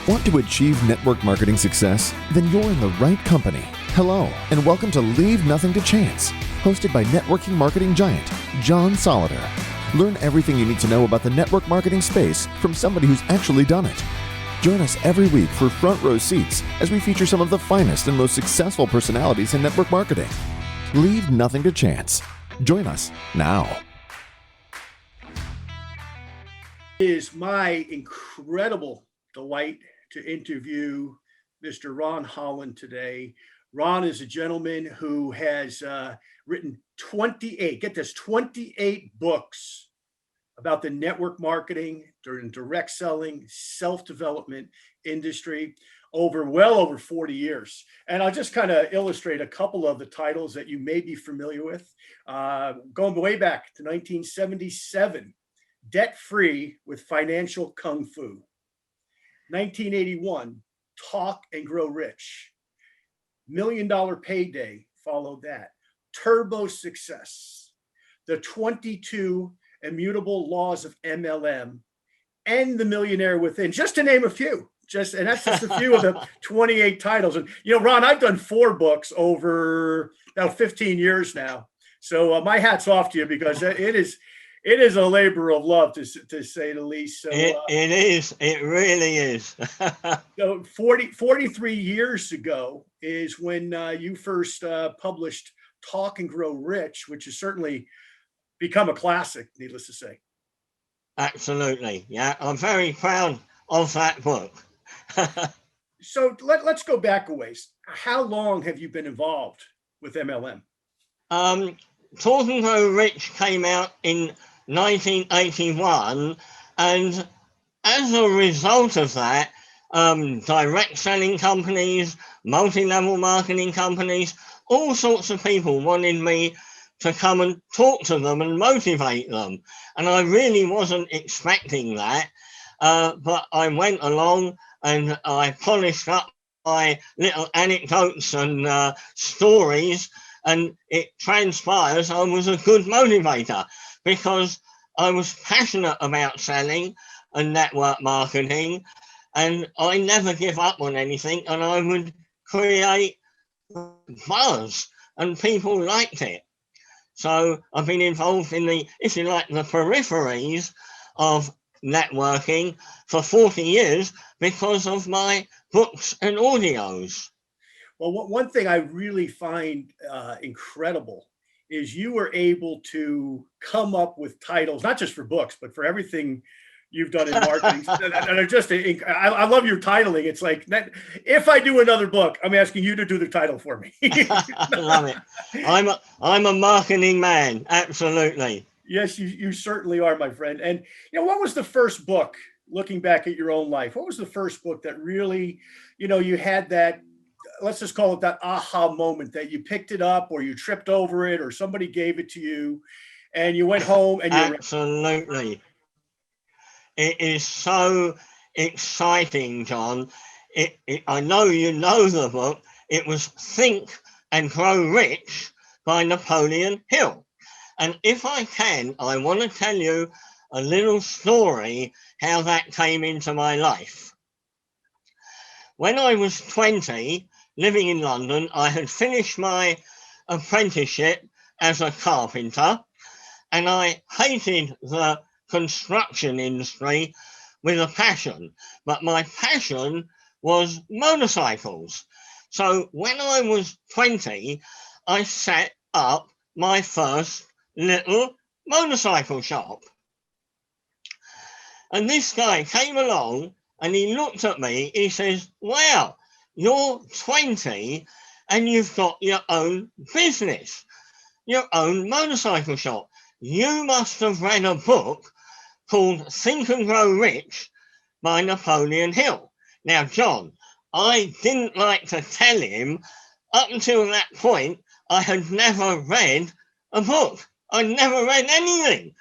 Want to achieve network marketing success? Then you're in the right company. Hello, and welcome to Leave Nothing to Chance, hosted by networking marketing giant John Solleder. Learn everything you need to know about the network marketing space from somebody who's actually done it. Join us every week for front row seats as we feature some of the finest and most successful personalities in network marketing. Leave nothing to chance. Join us now. It is my incredible delight to interview Mr. Ron Holland today. Ron is a gentleman who has written 28 books about the network marketing, direct selling, self-development industry well over 40 years. And I'll just kind of illustrate a couple of the titles that you may be familiar with. Going way back to 1977, Debt Free with Financial Kung Fu. 1981, Talk and Grow Rich. $1 Million Payday followed that. Turbo Success. The 22 Immutable Laws of MLM, and The Millionaire Within, just to name a few. And that's just a few of the 28 titles. And Ron, I've done 4 books over about 15 years now. So my hat's off to you, because it is a labor of love, to say the least. So it is. It really is. So 43 years ago is when you first published Talk and Grow Rich, which has certainly become a classic, needless to say. Absolutely. Yeah, I'm very proud of that book. So let's go back a ways. How long have you been involved with MLM? Talk and Grow Rich came out in 1981, and as a result of that, direct selling companies, multi-level marketing companies, all sorts of people wanted me to come and talk to them and motivate them. And I really wasn't expecting that, but I went along and I polished up my little anecdotes and stories, and it transpires I was a good motivator, because I was passionate about selling and network marketing, and I never give up on anything, and I would create buzz, and people liked it. So I've been involved in the, if you like, the peripheries of networking for 40 years because of my books and audios. Well, one thing I really find incredible is you were able to come up with titles, not just for books, but for everything you've done in marketing. And are just, I love your titling. It's like, if I do another book, I'm asking you to do the title for me. I love it. I'm a marketing man. Absolutely. Yes, you certainly are, my friend. And what was the first book, looking back at your own life? What was the first book that really, you had that, let's just call it that aha moment, that you picked it up, or you tripped over it, or somebody gave it to you and you went home and you Absolutely. It is so exciting, John. I know you know the book. It was Think and Grow Rich by Napoleon Hill. And if I can, I want to tell you a little story how that came into my life. When I was 20, living in London, I had finished my apprenticeship as a carpenter, and I hated the construction industry with a passion, but my passion was motorcycles. So when I was 20, I set up my first little motorcycle shop. And this guy came along and he looked at me, he says, wow, you're 20 and you've got your own business, your own motorcycle shop. You must have read a book called Think and Grow Rich by Napoleon Hill. Now, John, I didn't like to tell him, up until that point, I had never read a book. I'd never read anything.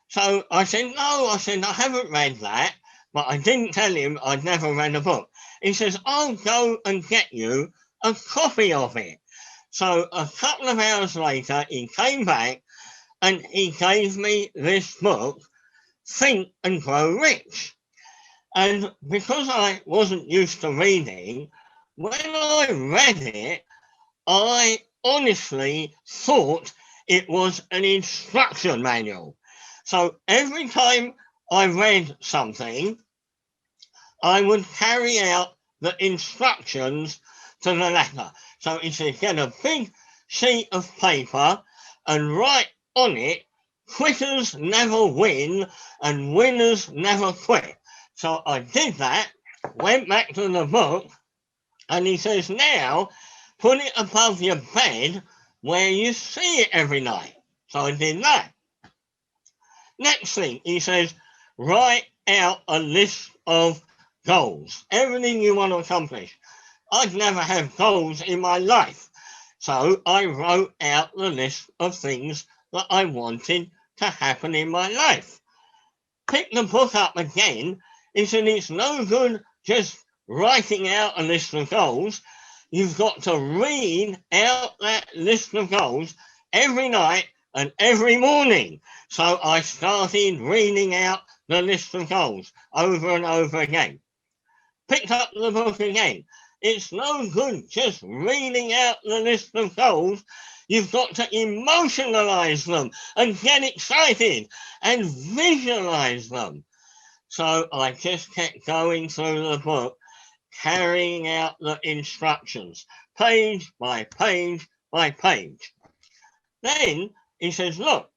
So I said, no, I haven't read that, but I didn't tell him I'd never read a book. He says, I'll go and get you a copy of it. So a couple of hours later, he came back and he gave me this book, Think and Grow Rich. And because I wasn't used to reading, when I read it, I honestly thought it was an instruction manual. So every time I read something, I would carry out the instructions to the letter. So it said, get a big sheet of paper and write on it, quitters never win and winners never quit. So I did that, went back to the book, and he says, now put it above your bed where you see it every night. So I did that. Next thing, he says, write out a list of goals, everything you want to accomplish. I'd never had goals in my life. So I wrote out the list of things that I wanted to happen in my life. Pick the book up again. He said, it's no good just writing out a list of goals. You've got to read out that list of goals every night and every morning. So I started reading out the list of goals over and over again. Picked up the book again. It's no good just reading out the list of goals. You've got to emotionalize them and get excited and visualize them. So I just kept going through the book, carrying out the instructions, page by page by page. Then he says, look,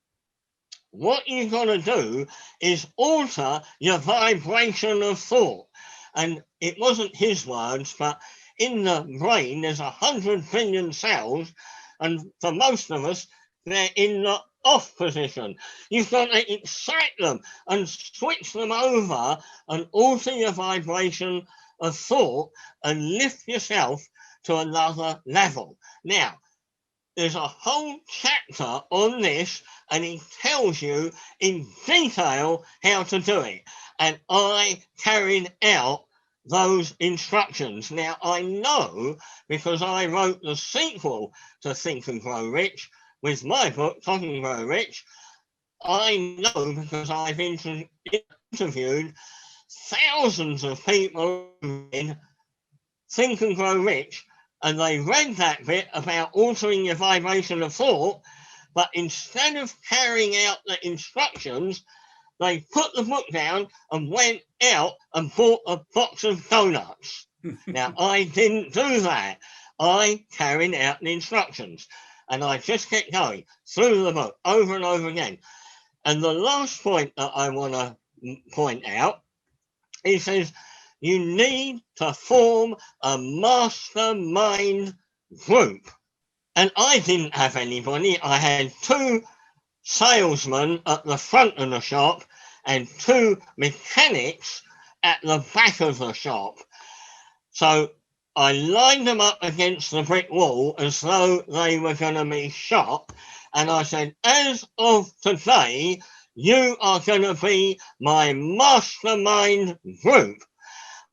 what you've got to do is alter your vibration of thought. And it wasn't his words, but in the brain, there's 100 billion cells. And for most of us, they're in the off position. You've got to excite them and switch them over and alter your vibration of thought and lift yourself to another level. Now, there's a whole chapter on this, and it tells you in detail how to do it. And I carried out those instructions. Now, I know because I wrote the sequel to Think and Grow Rich with my book, Think and Grow Rich. I know because I've interviewed thousands of people in Think and Grow Rich, and they read that bit about altering your vibration of thought, but instead of carrying out the instructions, they put the book down and went out and bought a box of donuts. Now, I didn't do that. I carried out the instructions, and I just kept going through the book over and over again. And the last point that I want to point out, he says, you need to form a mastermind group. And I didn't have anybody. I had 2 salesmen at the front of the shop and 2 mechanics at the back of the shop. So I lined them up against the brick wall as though they were going to be shot. And I said, as of today, you are going to be my mastermind group.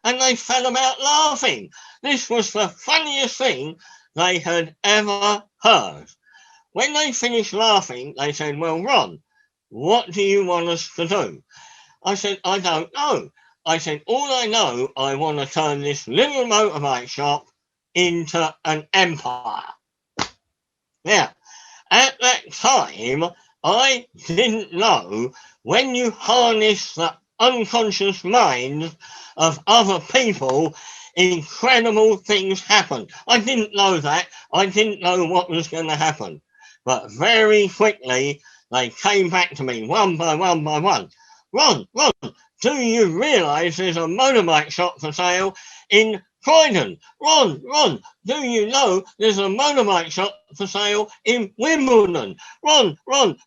And they fell about laughing. This was the funniest thing they had ever heard. When they finished laughing, they said, well, Ron, what do you want us to do? I said, I don't know. I said, all I know, I want to turn this little motorbike shop into an empire. Now, at that time, I didn't know when you harness the unconscious mind of other people, incredible things happen. I didn't know that. I didn't know what was going to happen. But very quickly, they came back to me one by one by one. Ron, do you realise there's a motorbike shop for sale in Croydon? Ron, do you know there's a motorbike shop for sale in Wimbledon? Ron,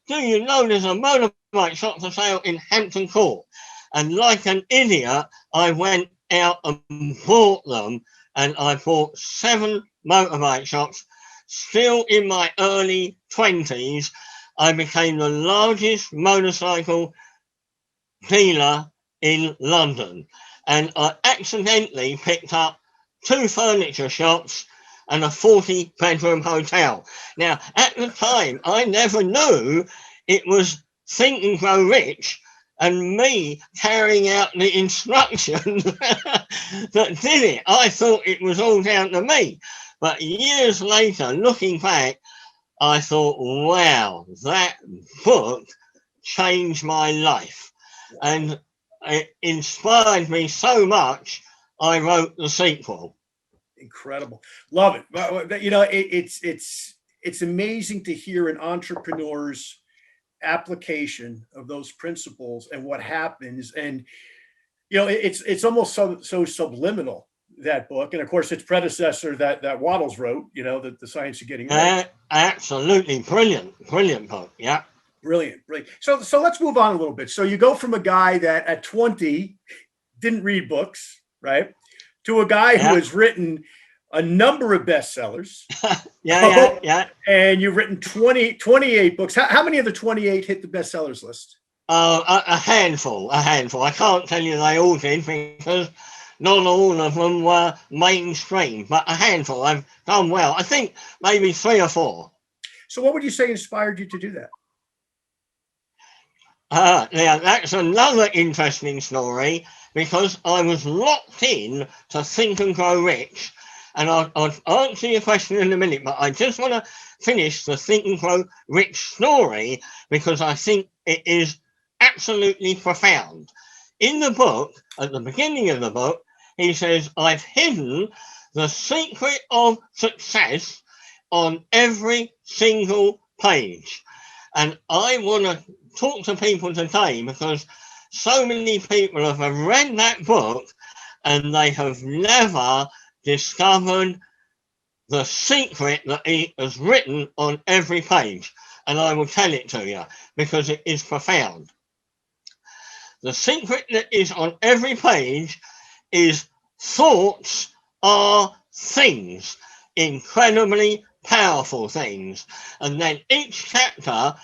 do you know there's a motorbike shop for sale in Hampton Court? And like an idiot, I went out and bought them, and I bought 7 motorbike shops. Still in my early 20s, I became the largest motorcycle dealer in London. And I accidentally picked up 2 furniture shops and a 40-bedroom hotel. Now, at the time, I never knew it was Think and Grow Rich and me carrying out the instructions that did it. I thought it was all down to me. But years later, looking back, I thought, wow, that book changed my life. And it inspired me so much, I wrote the sequel. Incredible. Love it. But, you know, it's amazing to hear an entrepreneur's application of those principles and what happens. And, you know, it's almost so subliminal, that book. And of course, its predecessor that Waddles wrote, you know, the Science of Getting Rich. Absolutely brilliant book. Yeah. Brilliant. So let's move on a little bit. So you go from a guy that at 20 didn't read books, right, to a guy who has written a number of bestsellers. Yeah. And you've written 28 books. How many of the 28 hit the bestsellers list? A handful. I can't tell you they all did, because not all of them were mainstream, but a handful. I've done well. I think maybe 3 or 4. So what would you say inspired you to do that? Now, that's another interesting story, because I was locked in to Think and Grow Rich. And I'll answer your question in a minute, but I just want to finish the Think and Grow Rich story, because I think it is absolutely profound. In the book, at the beginning of the book, he says, I've hidden the secret of success on every single page. And I want to talk to people today, because so many people have read that book and they have never discovered the secret that he has written on every page. And I will tell it to you, because it is profound. The secret that is on every page is thoughts are things, incredibly powerful things. And then each chapter,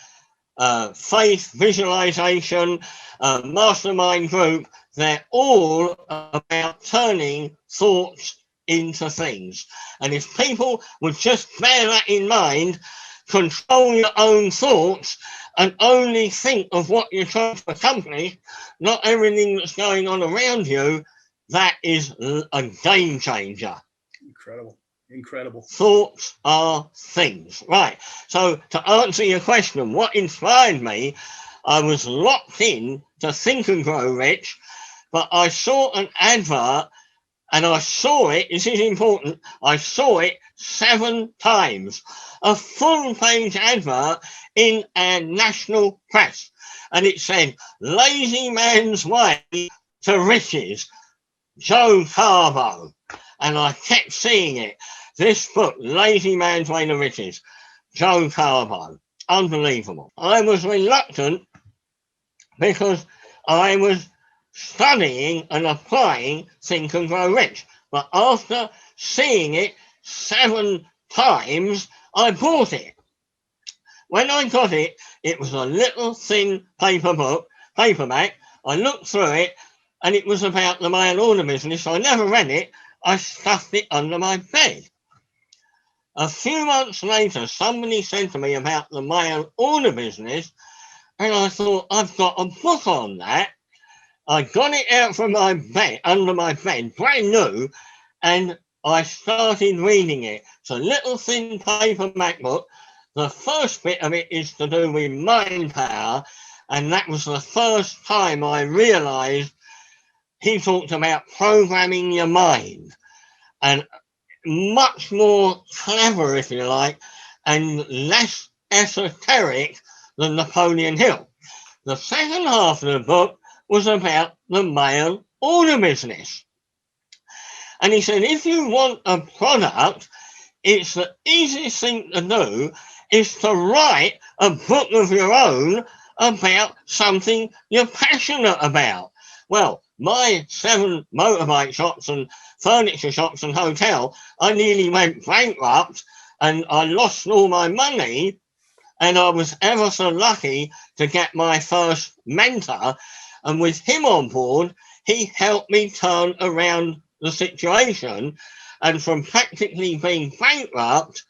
faith, visualization, mastermind group, they're all about turning thoughts into things. And if people would just bear that in mind, control your own thoughts and only think of what you're trying to accomplish, not everything that's going on around you, that is a game changer. Incredible. Thoughts are things. Right. So to answer your question, what inspired me, I was locked in to Think and Grow Rich, but I saw an advert, and I saw it, this is important, I saw it 7 times, a full-page advert in our national press, and it said, Lazy Man's Way to Riches, Joe Carbo. And I kept seeing it. This book, Lazy Man's Way to Riches, Joe Carbo. Unbelievable. I was reluctant because I was studying and applying Think and Grow Rich. But after seeing it 7 times, I bought it. When I got it, it was a little thin paperback. I looked through it, and it was about the mail order business. I never read it. I stuffed it under my bed. A few months later, somebody said to me about the mail order business, and I thought, I've got a book on that. I got it out from my bed, under my bed, brand new, and I started reading it. It's a little thin paperback book. The first bit of it is to do with mind power, and that was the first time I realized he talked about programming your mind, and much more clever, if you like, and less esoteric than Napoleon Hill. The second half of the book was about the mail order business. And he said, if you want a product, it's the easiest thing to do is to write a book of your own about something you're passionate about. Well, my 7 motorbike shops and furniture shops and hotel, I nearly went bankrupt and I lost all my money, and I was ever so lucky to get my first mentor, and with him on board, he helped me turn around the situation, and from practically being bankrupt,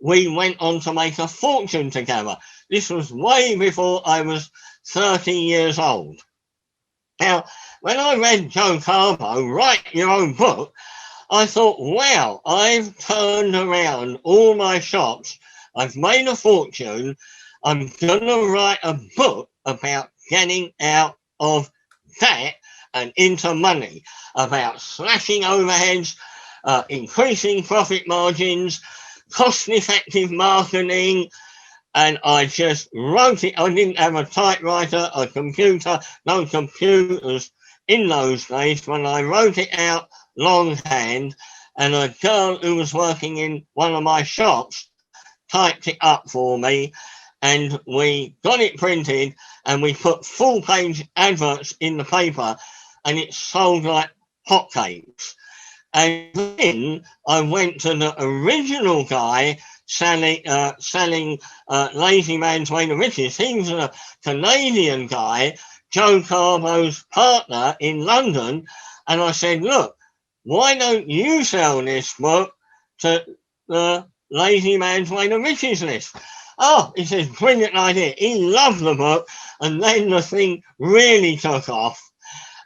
we went on to make a fortune together. This was way before I was 30 years old. Now, when I read Joe Carbo, Write Your Own Book, I thought, wow, I've turned around all my shops. I've made a fortune. I'm going to write a book about getting out of debt and into money, about slashing overheads, increasing profit margins, cost-effective marketing. And I just wrote it. I didn't have a typewriter, a computer, no computers in those days. When I wrote it out longhand, and a girl who was working in one of my shops typed it up for me, and we got it printed, and we put full-page adverts in the paper, and it sold like hotcakes. And then I went to the original guy selling Lazy Man's Way to Riches. He was a Canadian guy, Joe Carbo's partner in London. And I said, look, why don't you sell this book to the Lazy Man's Way to Riches list? Oh, he says, brilliant idea. He loved the book. And then the thing really took off.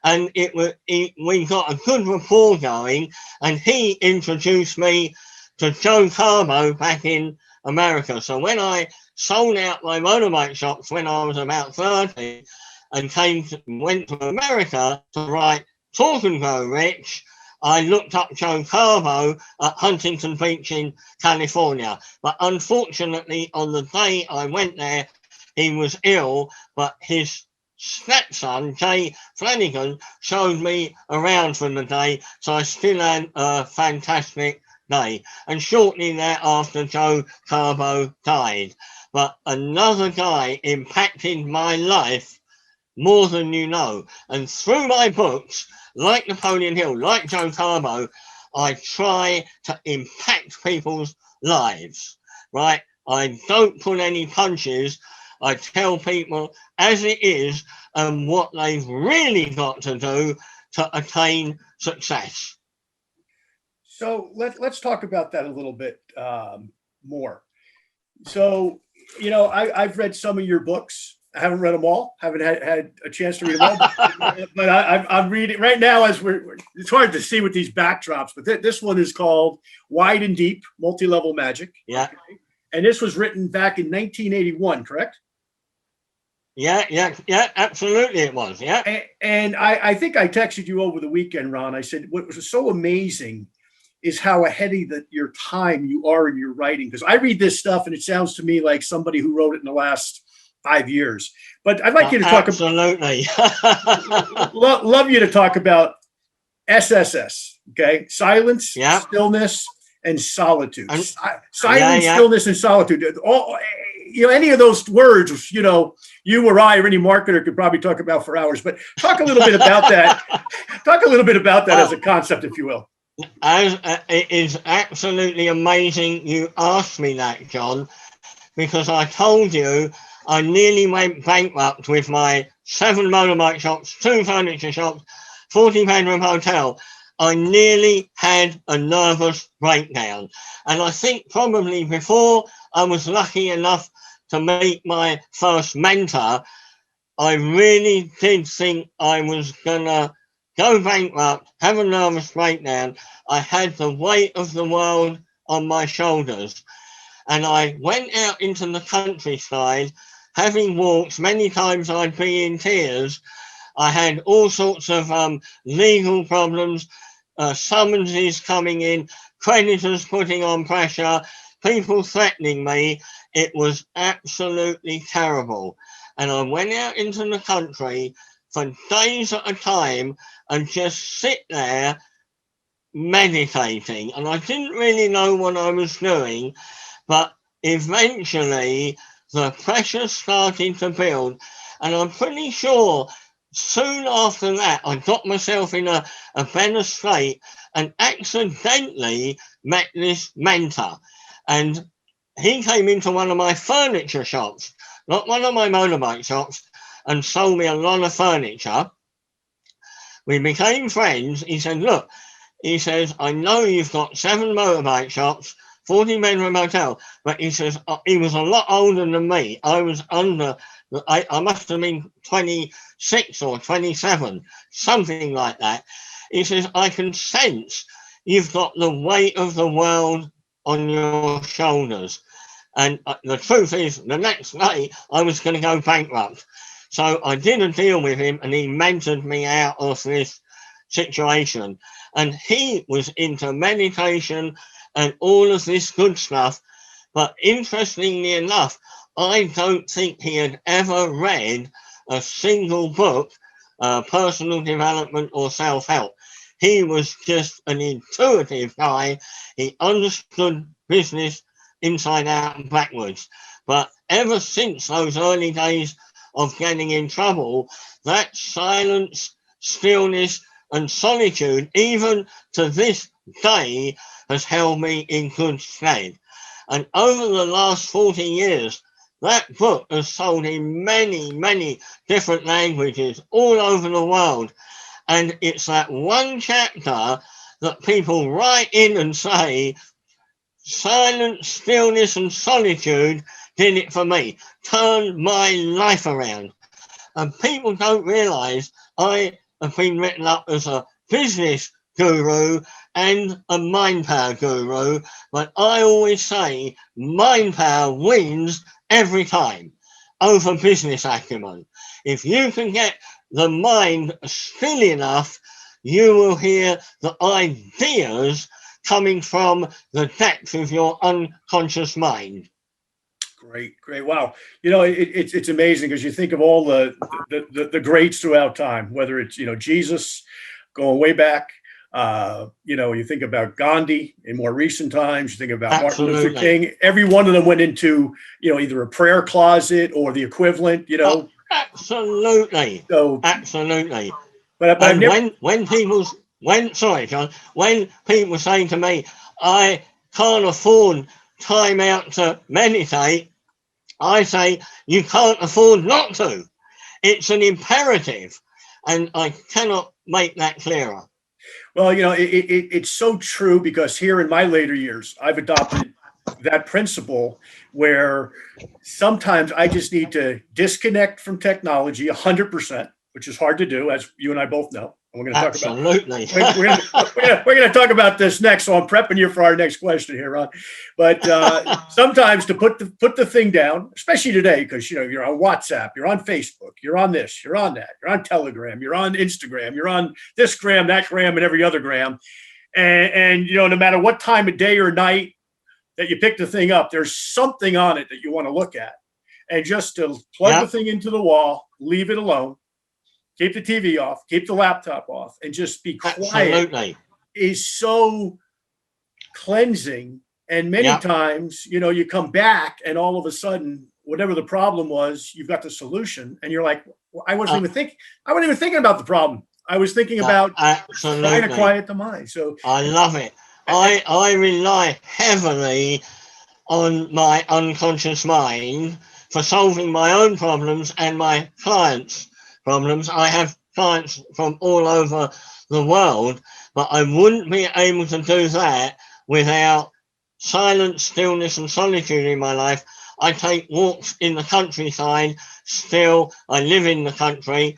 And we got a good rapport going, and he introduced me to Joe Carbo back in America. So when I sold out my motorbike shops when I was about 30 and went to America to write Talk and Grow Rich, I looked up Joe Carbo at Huntington Beach in California. But unfortunately, on the day I went there, he was ill, but his stepson, Jay Flanagan, showed me around for the day, so I still had a fantastic day. And shortly thereafter, Joe Carbo died. But another guy impacted my life more than you know. And through my books, like Napoleon Hill, like Joe Carbo, I try to impact people's lives, right? I don't pull any punches. I tell people as it is and what they've really got to do to attain success. So let's talk about that a little bit more. So, you know, I've read some of your books. I haven't read them all. Haven't had a chance to read them all. But I'm reading right now as it's hard to see with these backdrops, but this one is called Wide and Deep, Multi-Level Magic. Yeah. Okay. And this was written back in 1981, correct? Yeah, absolutely it was, yeah. And I think I texted you over the weekend, Ron. I said, what was so amazing is how ahead of your time you are in your writing. Because I read this stuff and it sounds to me like somebody who wrote it in the last 5 years. But I'd like you to talk about... Absolutely. love you to talk about SSS, okay? Silence, yeah. Stillness, and solitude. Silence, stillness, and solitude. All, you know, any of those words, you know, you or I or any marketer could probably talk about for hours, but talk a little bit about that. Talk a little bit about that as a concept, if you will. It is absolutely amazing you asked me that, John, because I told you I nearly went bankrupt with my 7 motorbike shops, 2 furniture shops, 40-bedroom hotel. I nearly had a nervous breakdown. And I think probably before I was lucky enough to meet my first mentor, I really did think I was going to go bankrupt, have a nervous breakdown. I had the weight of the world on my shoulders. And I went out into the countryside, having walked many times I'd be in tears. I had all sorts of legal problems, summonses coming in, creditors putting on pressure, people threatening me. It was absolutely terrible. And I went out into the country for days at a time and just sit there meditating. And I didn't really know what I was doing, but eventually the pressure started to build. And I'm pretty sure soon after that, I got myself in a better state and accidentally met this mentor. And he came into one of my furniture shops, not one of my motorbike shops, and sold me a lot of furniture. We became friends. He said, look, he says, I know you've got 7 motorbike shops, 40 bedroom hotel. But he says, he was a lot older than me. I was under, I must have been 26 or 27, something like that. He says, I can sense you've got the weight of the world on your shoulders. And the truth is, the next day, I was going to go bankrupt. So I did a deal with him, and he mentored me out of this situation. And he was into meditation and all of this good stuff. But interestingly enough, I don't think he had ever read a single book, personal development or self-help. He was just an intuitive guy. He understood business inside out and backwards. But ever since those early days of getting in trouble, that silence, stillness, and solitude, even to this day, has held me in good stead. And over the last 40 years, that book has sold in many, many different languages all over the world. And it's that one chapter that people write in and say, silence, stillness, and solitude did it for me, turned my life around. And people don't realize I have been written up as a business guru and a mind power guru, but I always say mind power wins every time over business acumen. If you can get the mind still enough, you will hear the ideas coming from the depth of your unconscious mind. Great. Wow. It's amazing because you think of all the greats throughout time, whether it's, Jesus going way back, you think about Gandhi in more recent times, you think about Absolutely. Martin Luther King, every one of them went into, either a prayer closet or the equivalent, Absolutely. So, absolutely. But I've never... when people say to me, I can't afford time out to meditate, I say, you can't afford not to. It's an imperative. And I cannot make that clearer. Well, it's so true because here in my later years, I've adopted that principle where sometimes I just need to disconnect from technology 100%, which is hard to do, as you and I both know. And we're going to talk Absolutely. we're going to talk about this next. So I'm prepping you for our next question here, Ron. But sometimes to put the thing down, especially today, because you're on WhatsApp, you're on Facebook, you're on this, you're on that, you're on Telegram, you're on Instagram, you're on this gram, that gram, and every other gram, and no matter what time of day or night that you pick the thing up, there's something on it that you want to look at, and just to plug the thing into the wall, leave it alone. Keep the TV off, keep the laptop off, and just be quiet. Absolutely. Is so cleansing. And many times, you come back and all of a sudden, whatever the problem was, you've got the solution. And you're like, well, I wasn't even thinking about the problem. I was thinking about trying to quiet the mind. So I love it. I rely heavily on my unconscious mind for solving my own problems and my clients' problems. I have clients from all over the world, but I wouldn't be able to do that without silence, stillness, and solitude in my life. I take walks in the countryside still. I live in the country,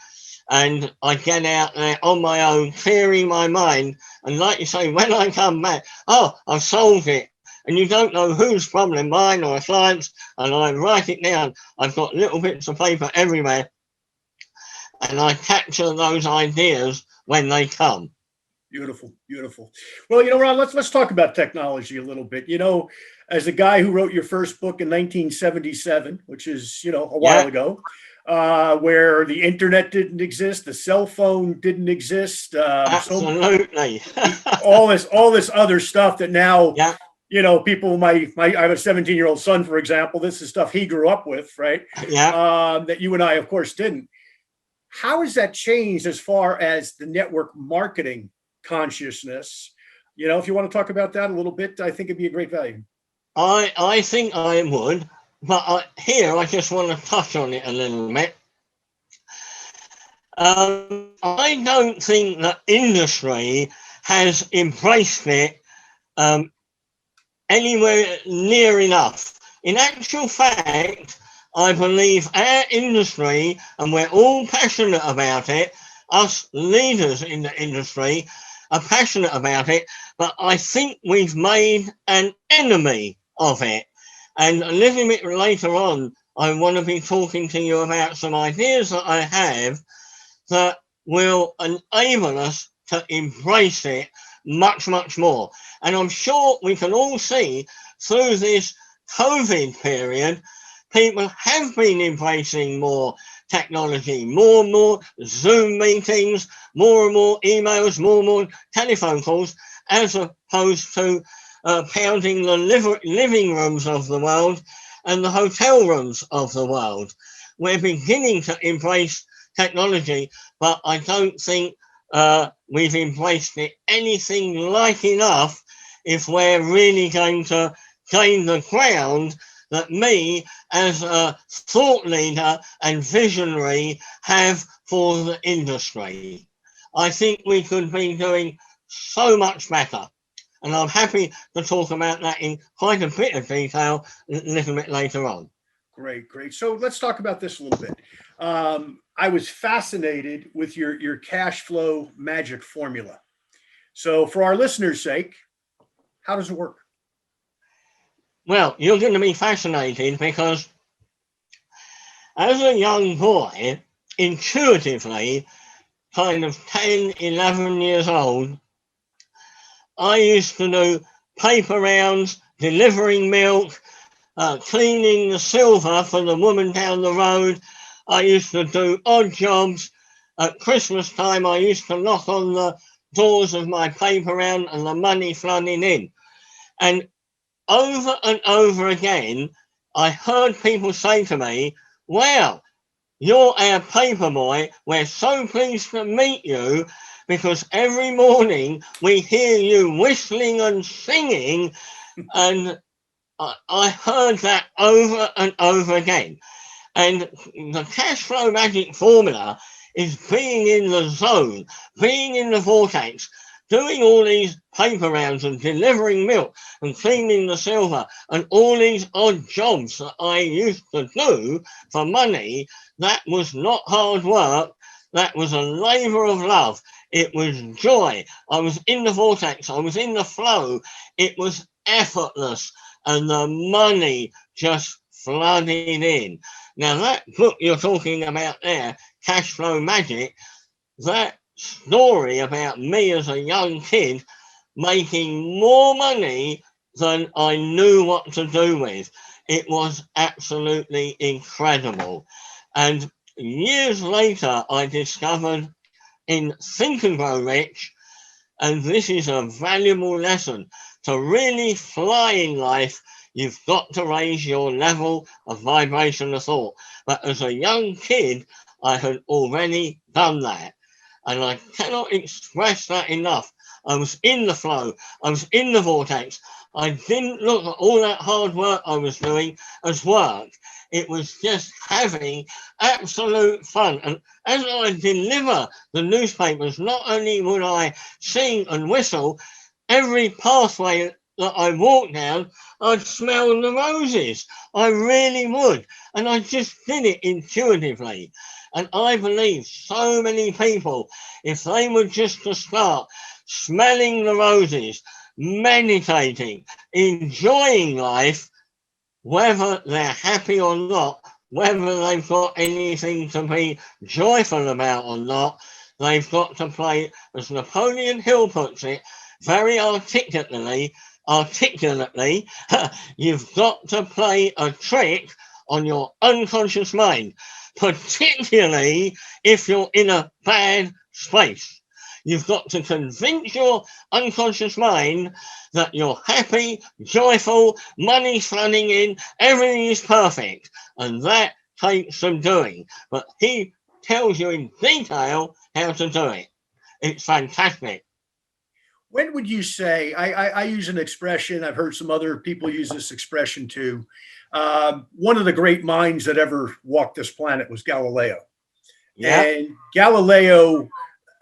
and I get out there on my own, clearing my mind. And like you say, when I come back, I've solved it. And you don't know whose problem, mine or a client's, and I write it down. I've got little bits of paper everywhere, and I capture those ideas when they come. Beautiful. Well, Ron, let's talk about technology a little bit. As a guy who wrote your first book in 1977, which is, a while ago, where the internet didn't exist, the cell phone didn't exist. Absolutely. all this other stuff that now, people, I have a 17-year-old son, for example, this is stuff he grew up with, right? Yeah. That you and I, of course, didn't. How has that changed as far as the network marketing consciousness? If you want to talk about that a little bit, I think it'd be a great value. I think I would, but here I just want to touch on it a little bit. I don't think the industry has embraced it anywhere near enough. In actual fact, I believe our industry, and we're all passionate about it, us leaders in the industry are passionate about it, but I think we've made an enemy of it. And a little bit later on, I want to be talking to you about some ideas that I have that will enable us to embrace it much, much more. And I'm sure we can all see through this COVID period, people have been embracing more technology, more and more Zoom meetings, more and more emails, more and more telephone calls, as opposed to pounding the living rooms of the world and the hotel rooms of the world. We're beginning to embrace technology, but I don't think we've embraced it anything like enough if we're really going to gain the ground that me as a thought leader and visionary have for the industry. I think we could be doing so much better. And I'm happy to talk about that in quite a bit of detail a little bit later on. Great, great. So let's talk about this a little bit. I was fascinated with your cash flow magic formula. So for our listeners' sake, how does it work? Well, you're going to be fascinated because as a young boy, intuitively, kind of 10, 11 years old, I used to do paper rounds, delivering milk, cleaning the silver for the woman down the road. I used to do odd jobs. At Christmas time, I used to knock on the doors of my paper round and the money flooding in. And over and over again, I heard people say to me, wow, you're our paper boy. We're so pleased to meet you because every morning we hear you whistling and singing. And I heard that over and over again. And the cash flow magic formula is being in the zone, being in the vortex, doing all these paper rounds and delivering milk and cleaning the silver and all these odd jobs that I used to do for money. That was not hard work. That was a labor of love. It was joy. I was in the vortex. I was in the flow. It was effortless. And the money just flooded in. Now, that book you're talking about there, Cash Flow Magic, that story about me as a young kid making more money than I knew what to do with. It was absolutely incredible. And years later, I discovered in Think and Grow Rich, and this is a valuable lesson, to really fly in life, you've got to raise your level of vibration of thought. But as a young kid, I had already done that. And I cannot express that enough. I was in the flow. I was in the vortex. I didn't look at all that hard work I was doing as work. It was just having absolute fun. And as I deliver the newspapers, not only would I sing and whistle, every pathway that I walked down, I'd smell the roses. I really would. And I just did it intuitively. And I believe so many people, if they were just to start smelling the roses, meditating, enjoying life, whether they're happy or not, whether they've got anything to be joyful about or not, they've got to play, as Napoleon Hill puts it, very articulately, you've got to play a trick on your unconscious mind, particularly if you're in a bad space. You've got to convince your unconscious mind that you're happy, joyful, money's flooding in, everything is perfect. And that takes some doing. But he tells you in detail how to do it. It's fantastic. When would you say, I use an expression, I've heard some other people use this expression too. One of the great minds that ever walked this planet was Galileo. Yeah. And Galileo,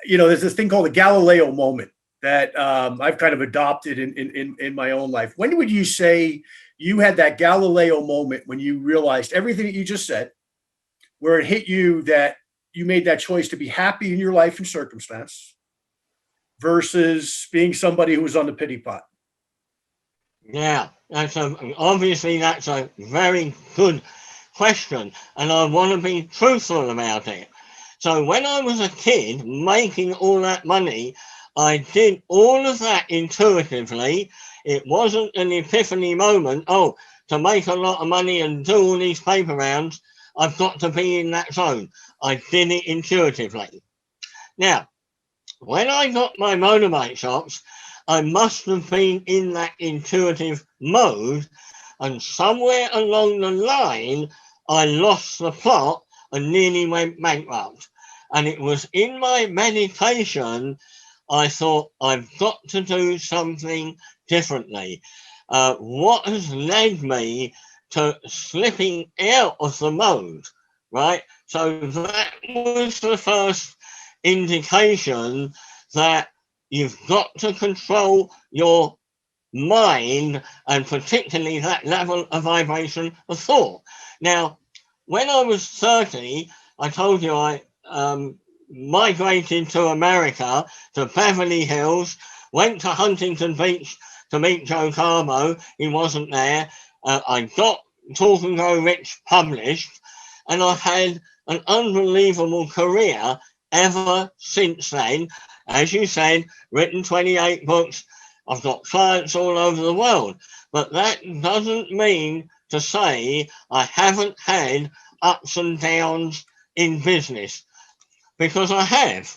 there's this thing called the Galileo Moment that I've kind of adopted in my own life. When would you say you had that Galileo moment when you realized everything that you just said, where it hit you that you made that choice to be happy in your life and circumstance versus being somebody who was on the pity pot? Yeah, obviously that's a very good question, and I want to be truthful about it. So when I was a kid making all that money, I did all of that intuitively. It wasn't an epiphany moment. Oh, to make a lot of money and do all these paper rounds, I've got to be in that zone. I did it intuitively. Now, when I got my motorbike shops, I must have been in that intuitive mode, and somewhere along the line, I lost the plot and nearly went bankrupt. And it was in my meditation, I thought, I've got to do something differently. What has led me to slipping out of the mode, right? So that was the first indication that you've got to control your mind, and particularly that level of vibration of thought. Now, when I was 30, I told you I migrated to America, to Beverly Hills, went to Huntington Beach to meet Joe Carbo. He wasn't there. I got Talk and Grow Rich published, and I've had an unbelievable career ever since then. As you said, written 28 books. I've got clients all over the world. But that doesn't mean to say I haven't had ups and downs in business, because I have.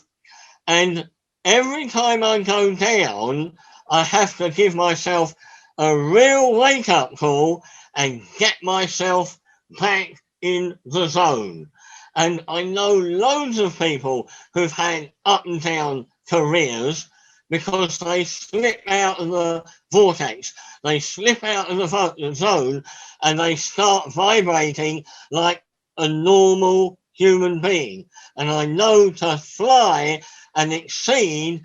And every time I go down, I have to give myself a real wake-up call and get myself back in the zone. And I know loads of people who've had up and down careers because they slip out of the vortex, they slip out of the zone, and they start vibrating like a normal human being. And I know to fly and succeed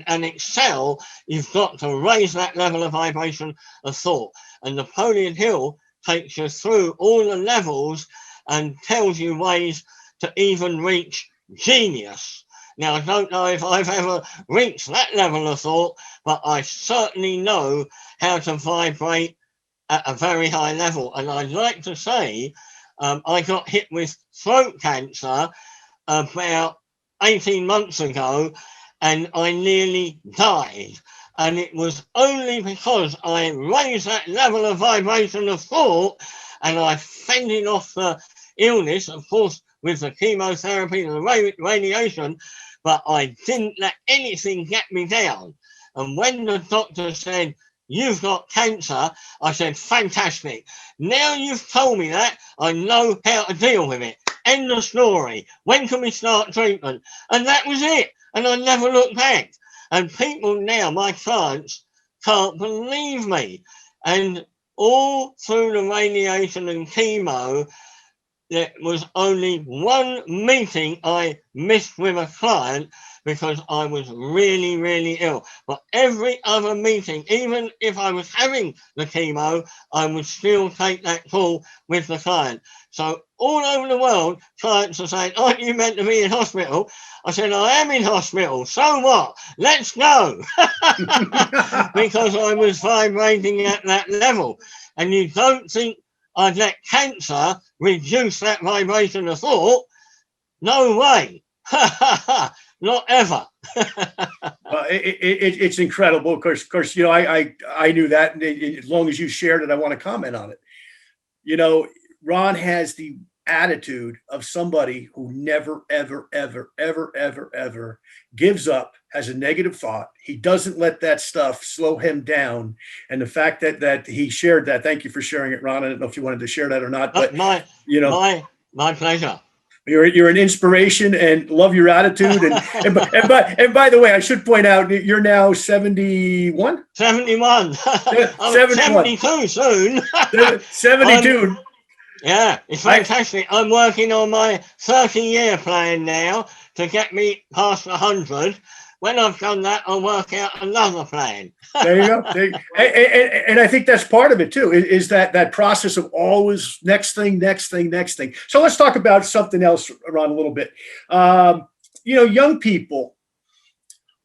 and excel, you've got to raise that level of vibration of thought. And Napoleon Hill takes you through all the levels and tells you ways to even reach genius. Now, I don't know if I've ever reached that level of thought, but I certainly know how to vibrate at a very high level. And I'd like to say, I got hit with throat cancer about 18 months ago, and I nearly died. And it was only because I raised that level of vibration of thought, and I fended off the illness, of course, with the chemotherapy and the radiation, but I didn't let anything get me down. And when the doctor said, "You've got cancer," I said, "Fantastic. Now you've told me that, I know how to deal with it. End of story. When can we start treatment?" And that was it. And I never looked back. And people now, my clients, can't believe me. And all through the radiation and chemo, there was only one meeting I missed with a client because I was really, really ill. But every other meeting, even if I was having the chemo, I would still take that call with the client. So all over the world, clients are saying, "Aren't you meant to be in hospital?" I said, "I am in hospital. So what? Let's go." Because I was vibrating at that level. And you don't think I'd let cancer reduce that vibration of thought? No way. Not ever. It's incredible. Of course, I knew that. And as long as you shared it, I want to comment on it. Ron has the attitude of somebody who never, ever, ever, ever, ever, ever gives up, has a negative thought. He doesn't let that stuff slow him down. And the fact that he shared that, thank you for sharing it, Ron. I don't know if you wanted to share that or not, but my pleasure. You're an inspiration, and love your attitude. And by the way, I should point out you're now 71? 71. I'm 72 soon. 72. Yeah, it's fantastic. I'm working on my 30-year plan now to get me past 100. when I've done that, I'll work out another plan. There you go. And I think that's part of it too, is that process of always next thing. So let's talk about something else, Ron, a little bit. Young people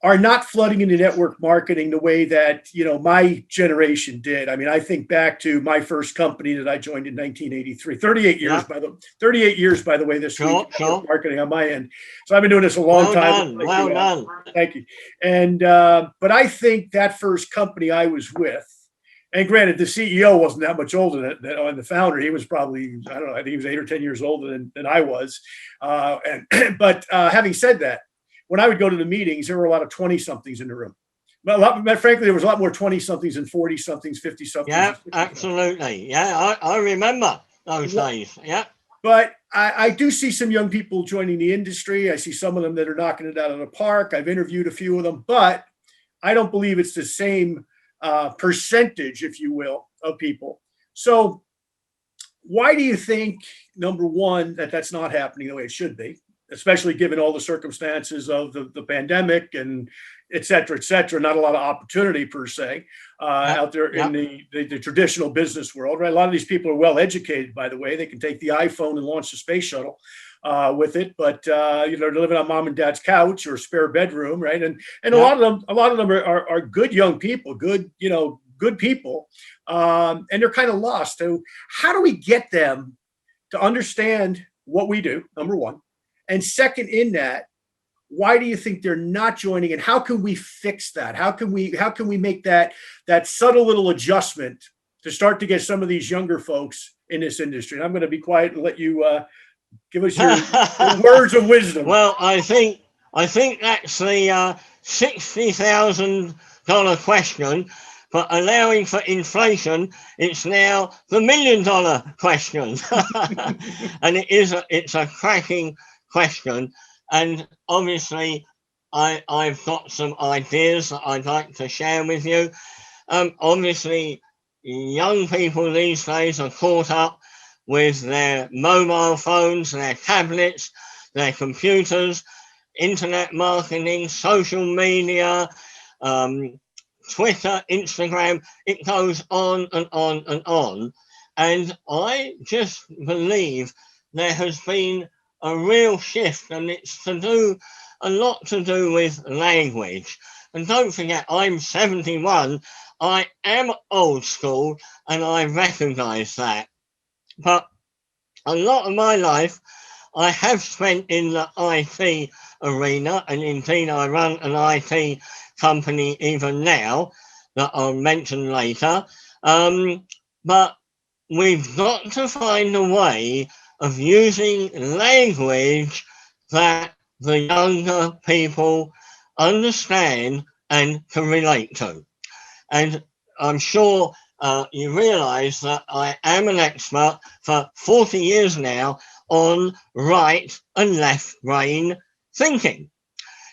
are not flooding into network marketing the way that, my generation did. I mean, I think back to my first company that I joined in 1983, 38 years, Yeah. 38 years, by the way, this Sure, week, sure. marketing on my end. So I've been doing this a long time. Well done. Thank you. And, but I think that first company I was with, and granted, the CEO wasn't that much older than the founder. He was probably, I don't know, I think he was 8 or 10 years older than I was. But having said that, when I would go to the meetings, there were a lot of 20-somethings in the room. But frankly, there was a lot more 20-somethings and 40-somethings, 50-somethings. Yeah, absolutely. Yeah, I remember those days. Yeah. But I do see some young people joining the industry. I see some of them that are knocking it out of the park. I've interviewed a few of them, but I don't believe it's the same percentage, if you will, of people. So why do you think, number one, that's not happening the way it should be, especially given all the circumstances of the pandemic and et cetera, not a lot of opportunity per se out there in the traditional business world, right? A lot of these people are well educated, by the way. They can take the iPhone and launch the space shuttle with it, but they're living on mom and dad's couch or spare bedroom, right? And a lot of them are good young people, good people, and they're kind of lost. So how do we get them to understand what we do, number one? And second, in that, why do you think they're not joining? And how can we fix that? How can we make that subtle little adjustment to start to get some of these younger folks in this industry? And I'm going to be quiet and let you give us your words of wisdom. Well, I think that's the $60,000 question. But allowing for inflation, it's now the $1 million question, and it's a cracking question. And obviously, I've got some ideas that I'd like to share with you. Obviously, young people these days are caught up with their mobile phones, their tablets, their computers, internet marketing, social media, Twitter, Instagram, it goes on and on and on. And I just believe there has been a real shift, and it's a lot to do with language. And don't forget, I'm 71. I am old school, and I recognize that. But a lot of my life, I have spent in the IT arena, and indeed I run an IT company even now that I'll mention later. But we've got to find a way of using language that the younger people understand and can relate to. And I'm sure you realize that I am an expert for 40 years now on right and left brain thinking.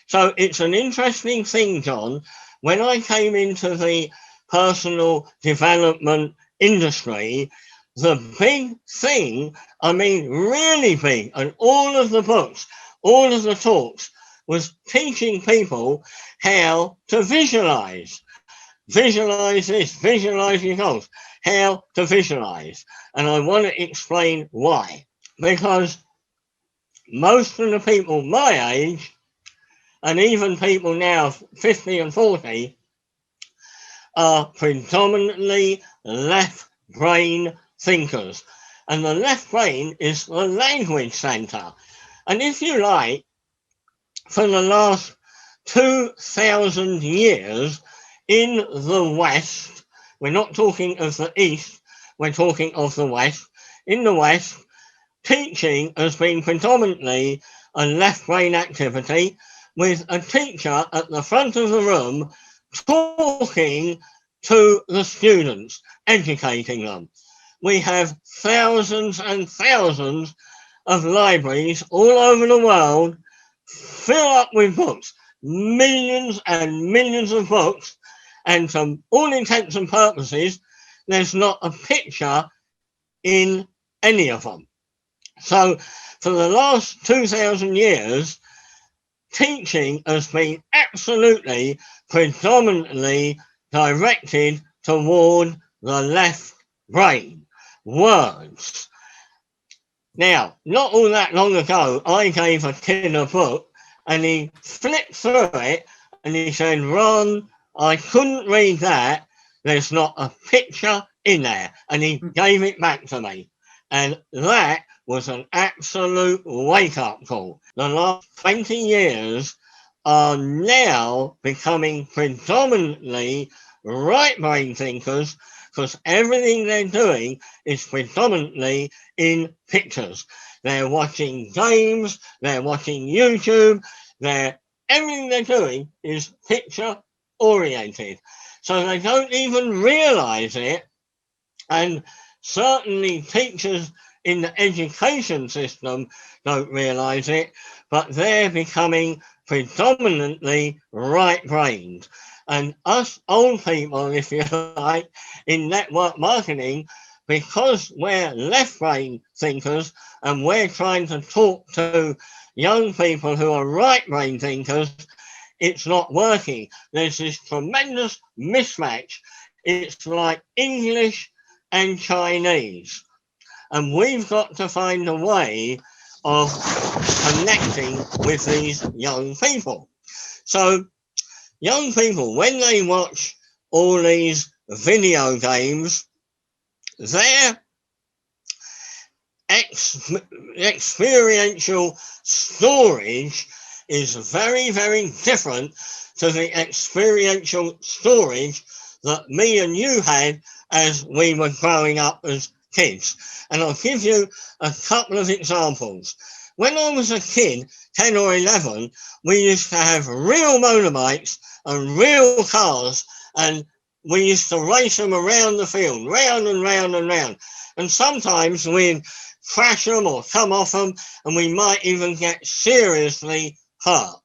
So it's an interesting thing, John. When I came into the personal development industry, the big thing, I mean, really big, and all of the books, all of the talks, was teaching people how to visualize. Visualize this, visualize your goals, how to visualize. And I want to explain why. Because most of the people my age, and even people now 50 and 40, are predominantly left brain thinkers. And the left brain is the language center. And if you like, for the last 2,000 years in the West, we're not talking of the East, we're talking of the West. In the West, teaching has been predominantly a left brain activity, with a teacher at the front of the room talking to the students, educating them. We have thousands and thousands of libraries all over the world fill up with books, millions and millions of books, and to all intents and purposes, there's not a picture in any of them. So for the last 2,000 years, teaching has been absolutely predominantly directed toward the left brain. Words. Now, not all that long ago, I gave a kid a book and he flipped through it and he said, Ron, I couldn't read that. There's not a picture in there. And he gave it back to me. And that was an absolute wake-up call. The last 20 years are now becoming predominantly right brain thinkers because everything they're doing is predominantly in pictures. They're watching games, they're watching YouTube, everything they're doing is picture oriented. So they don't even realize it. And certainly teachers in the education system don't realize it, but they're becoming predominantly right-brained. And us old people, if you like, in network marketing, because we're left-brain thinkers and we're trying to talk to young people who are right-brain thinkers, it's not working. There's this tremendous mismatch. It's like English and Chinese. And we've got to find a way of connecting with these young people. So young people, when they watch all these video games, their experiential storage is very, very different to the experiential storage that me and you had as we were growing up as kids. And I'll give you a couple of examples. When I was a kid, 10 or 11, we used to have real motorbikes and real cars, and we used to race them around the field, round and round and round. And sometimes we'd crash them or come off them, and we might even get seriously hurt.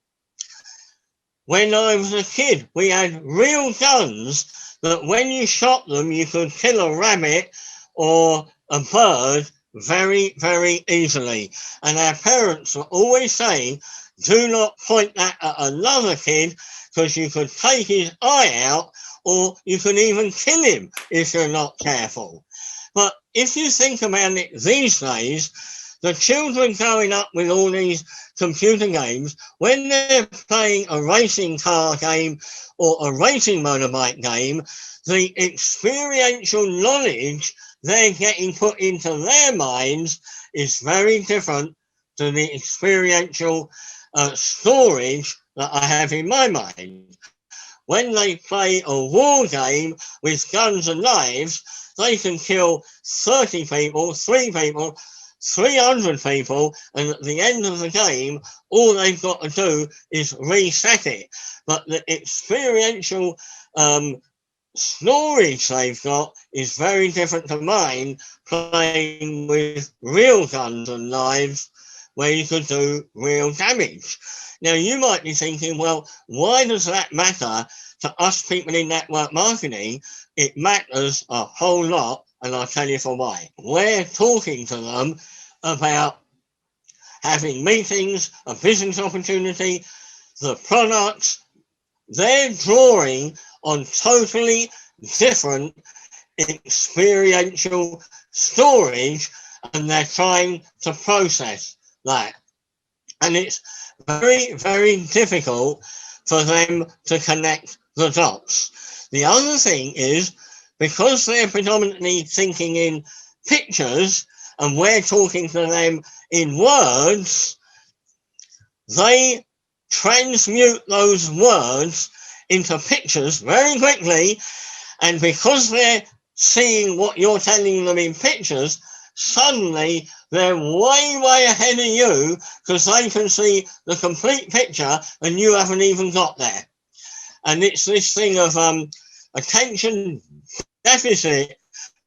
When I was a kid, we had real guns that when you shot them, you could kill a rabbit or a bird very, very easily. And our parents were always saying, do not point that at another kid because you could take his eye out or you could even kill him if you're not careful. But if you think about it these days, the children growing up with all these computer games, when they're playing a racing car game or a racing motorbike game, the experiential knowledge they're getting put into their minds is very different to the experiential storage that I have in my mind. When they play a war game with guns and knives, they can kill 30 people, 3 people, 300 people, and at the end of the game, all they've got to do is reset it. But the experiential storage they've got is very different to mine, playing with real guns and knives where you could do real damage. Now, you might be thinking, well, why does that matter to us people in network marketing? It matters a whole lot, and I'll tell you for why. We're talking to them about having meetings, a business opportunity, the products. They're drawing on totally different experiential storage, and they're trying to process that. And it's very, very difficult for them to connect the dots. The other thing is, because they're predominantly thinking in pictures and we're talking to them in words, they transmute those words into pictures very quickly, and because they're seeing what you're telling them in pictures, suddenly they're way, way ahead of you because they can see the complete picture and you haven't even got there. And it's this thing of attention deficit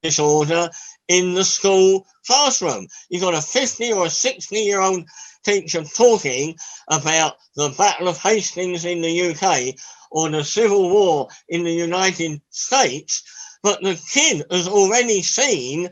disorder in the school classroom. You've got a 50 or a 60-year-old teacher talking about the Battle of Hastings in the UK or the Civil War in the United States, but the kid has already seen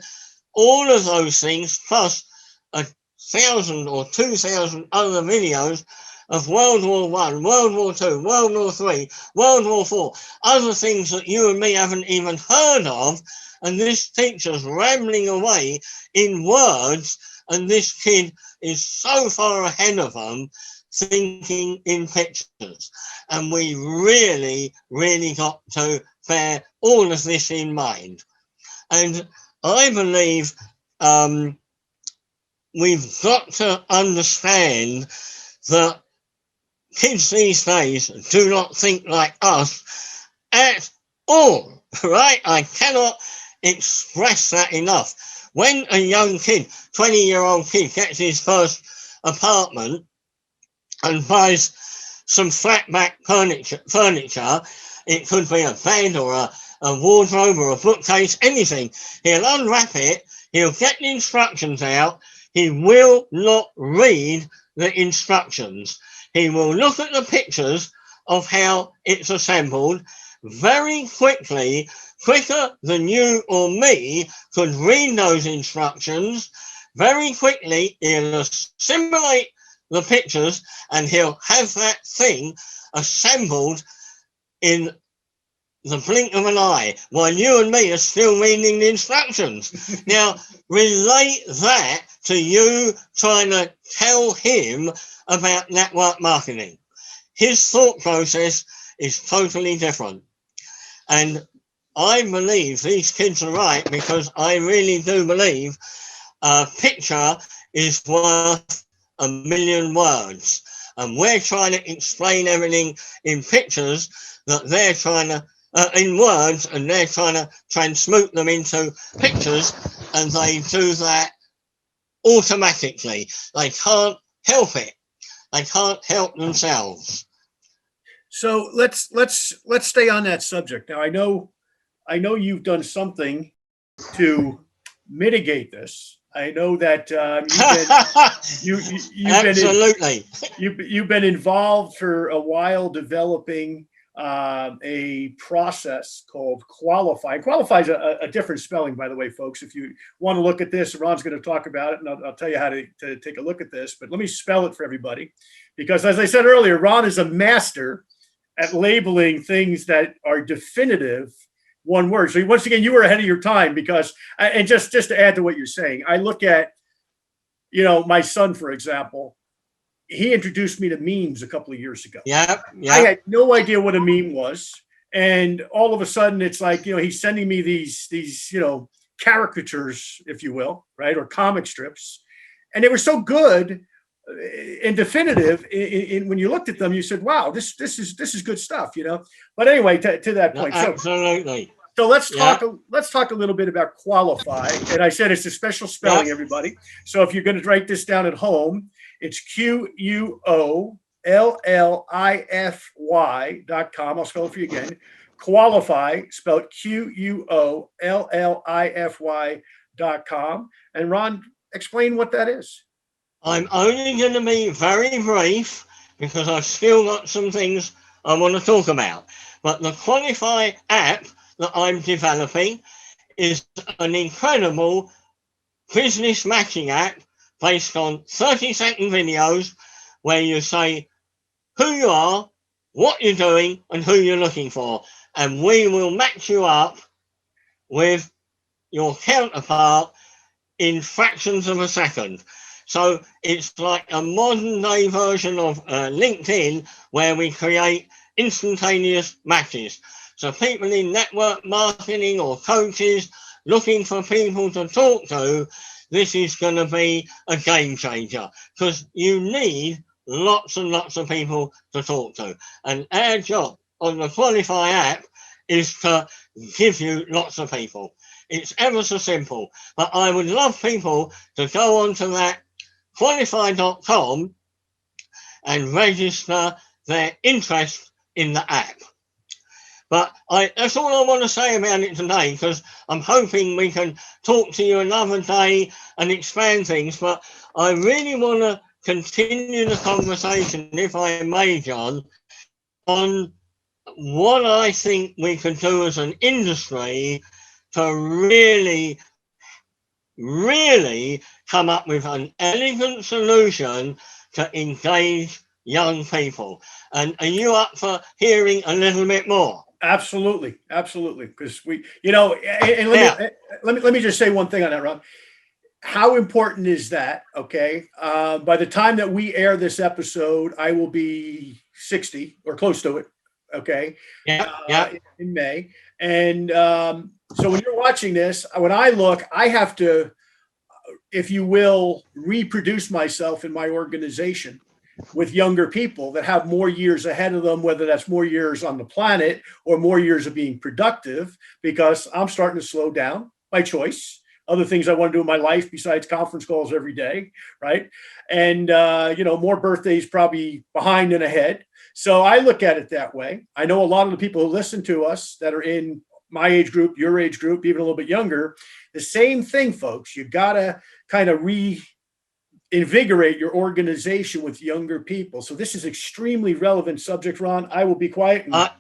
all of those things plus 1,000 or 2,000 other videos of World War One, World War Two, World War Three, World War Four, other things that you and me haven't even heard of, and this teacher's rambling away in words, and this kid is so far ahead of them, thinking in pictures. And we really, really got to bear all of this in mind. And I believe we've got to understand that kids these days do not think like us at all, right? I cannot express that enough. When a young kid, 20-year-old kid, gets his first apartment and buys some flat back furniture, it could be a bed or a wardrobe or a bookcase, anything. He'll unwrap it, he'll get the instructions out, he will not read the instructions. He will look at the pictures of how it's assembled very quickly, quicker than you or me could read those instructions. Very quickly, he'll assimilate the pictures and he'll have that thing assembled in the blink of an eye, while you and me are still reading the instructions. Now, relate that to you trying to tell him about network marketing. His thought process is totally different. And I believe these kids are right, because I really do believe a picture is worth a million words. And we're trying to explain everything in pictures that they're trying to in words, and they're trying to transmute them into pictures, and they do that automatically. They can't help it. They can't help themselves. So let's stay on that subject. Now, I know you've done something to mitigate this. I know that you've been involved for a while developing a process called Qualify. Qualify is a different spelling, by the way, folks. If you want to look at this, Ron's going to talk about it, and I'll tell you how to take a look at this. But let me spell it for everybody, because as I said earlier, Ron is a master at labeling things that are definitive one word. So once again, you were ahead of your time, because, and just to add to what you're saying, I look at, my son, for example. He introduced me to memes a couple of years ago. Yeah. I had no idea what a meme was. And all of a sudden it's like, he's sending me these caricatures, if you will, right? Or comic strips. And they were so good and definitive. When you looked at them, you said, wow, this is good stuff, But anyway, to that point. Absolutely. So let's talk a little bit about Qualify. And I said it's a special spelling, everybody. So if you're going to write this down at home, it's QUOLLIFY.com. I'll spell it for you again. Qualify, spelled QUOLLIFY.com. And Ron, explain what that is. I'm only going to be very brief, because I've still got some things I want to talk about. But the Qualify app that I'm developing is an incredible business matching app based on 30-second videos where you say who you are, what you're doing, and who you're looking for. And we will match you up with your counterpart in fractions of a second. So it's like a modern day version of LinkedIn, where we create instantaneous matches. So people in network marketing or coaches looking for people to talk to, this is going to be a game changer, because you need lots and lots of people to talk to. And our job on the Qualify app is to give you lots of people. It's ever so simple. But I would love people to go onto that qualify.com and register their interest in the app. But that's all I want to say about it today, because I'm hoping we can talk to you another day and expand things. But I really want to continue the conversation, if I may, John, on what I think we can do as an industry to really, really come up with an elegant solution to engage young people. And are you up for hearing a little bit more? Absolutely, absolutely. Because we, and let me just say one thing on that, Rob. How important is that? Okay. By the time that we air this episode, I will be 60 or close to it. Okay. Yeah. In May. And so when you're watching this, when I look, I have to, if you will, reproduce myself in my organization with younger people that have more years ahead of them, whether that's more years on the planet or more years of being productive, because I'm starting to slow down by choice. Other things I want to do in my life besides conference calls every day, right? And, more birthdays probably behind and ahead. So I look at it that way. I know a lot of the people who listen to us that are in my age group, your age group, even a little bit younger, the same thing, folks. You got to kind of invigorate your organization with younger people. So this is extremely relevant subject, Ron. I will be quiet. And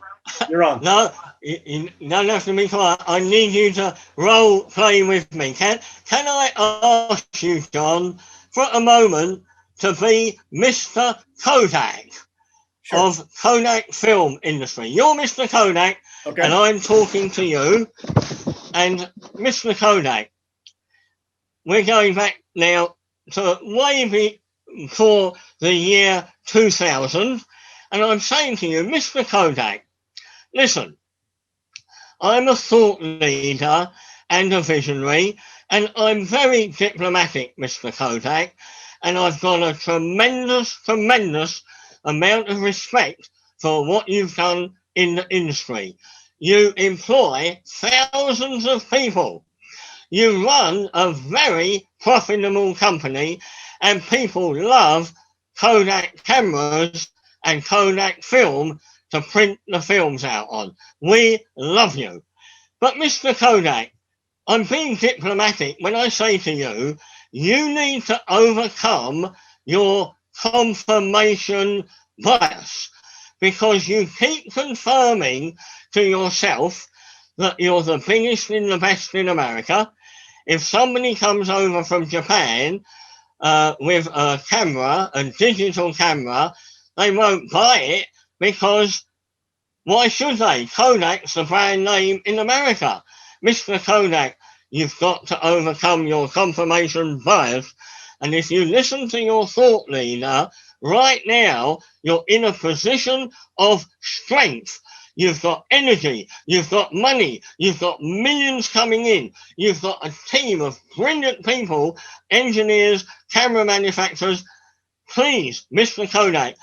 you're on. No, you don't have to be quiet. I need you to role play with me. Can I ask you, John, for a moment to be Mr. Kodak of Kodak film industry? You're Mr. Kodak, okay, and I'm talking to you. And Mr. Kodak, we're going back now to way before the year 2000, and I'm saying to you, Mr. Kodak, listen, I'm a thought leader and a visionary, and I'm very diplomatic, Mr. Kodak, and I've got a tremendous amount of respect for what you've done in the industry. You employ thousands of people. You run a very profitable company, and people love Kodak cameras and Kodak film to print the films out on. We love you. But Mr. Kodak, I'm being diplomatic when I say to you, you need to overcome your confirmation bias, because you keep confirming to yourself that you're the biggest and the best in America. If somebody comes over from Japan with a camera, a digital camera, they won't buy it, because why should they? Kodak's the brand name in America. Mr. Kodak, you've got to overcome your confirmation bias. And if you listen to your thought leader, right now, you're in a position of strength. You've got energy, you've got money, you've got millions coming in, you've got a team of brilliant people, engineers, camera manufacturers. Please, Mr. Kodak,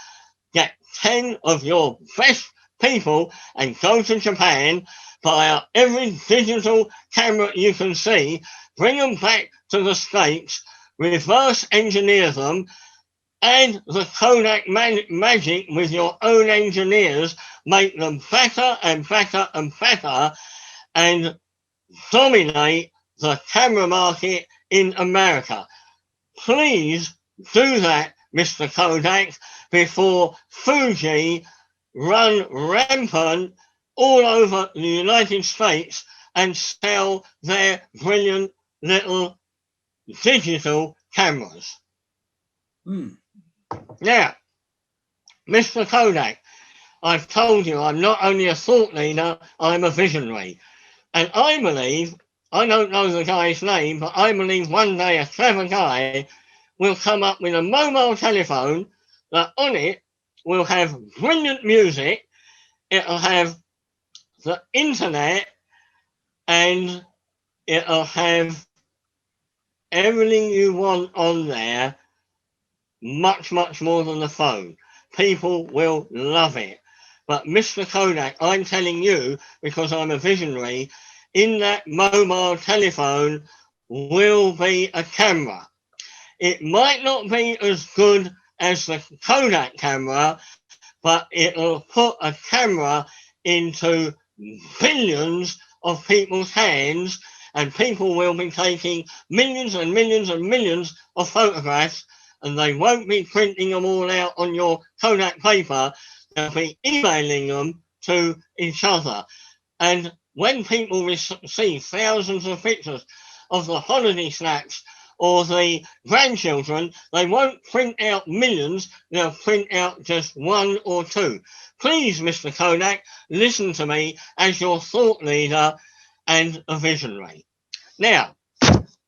get 10 of your best people and go to Japan, buy out every digital camera you can see, bring them back to the States, reverse engineer them, and the Kodak magic with your own engineers, make them better and better and better, and dominate the camera market in America. Please do that, Mr. Kodak, before Fuji run rampant all over the United States and sell their brilliant little digital cameras. Now, Mr. Kodak, I've told you I'm not only a thought leader, I'm a visionary. And I believe, I don't know the guy's name, but I believe one day a clever guy will come up with a mobile telephone that on it will have brilliant music, it'll have the internet, and it'll have everything you want on there, much more than the phone. People will love it. But Mr. Kodak, I'm telling you, because I'm a visionary, in that mobile telephone will be a camera. It might not be as good as the Kodak camera, but it'll put a camera into billions of people's hands, and people will be taking millions and millions and millions of photographs, and they won't be printing them all out on your Kodak paper. They'll be emailing them to each other. And when people receive thousands of pictures of the holiday snaps or the grandchildren, they won't print out millions, they'll print out just one or two. Please, Mr. Kodak, listen to me as your thought leader and a visionary. Now,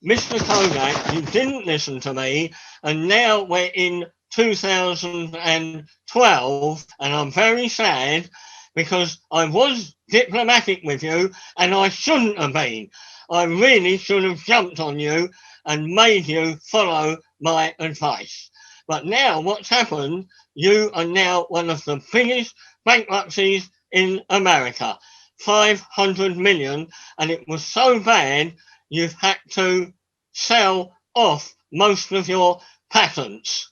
Mr. Kodak, you didn't listen to me, and now we're in 2012, and I'm very sad because I was diplomatic with you, and I shouldn't have been. I really should have jumped on you and made you follow my advice. But now what's happened, you are now one of the biggest bankruptcies in America, 500 million, and it was so bad you've had to sell off most of your patents.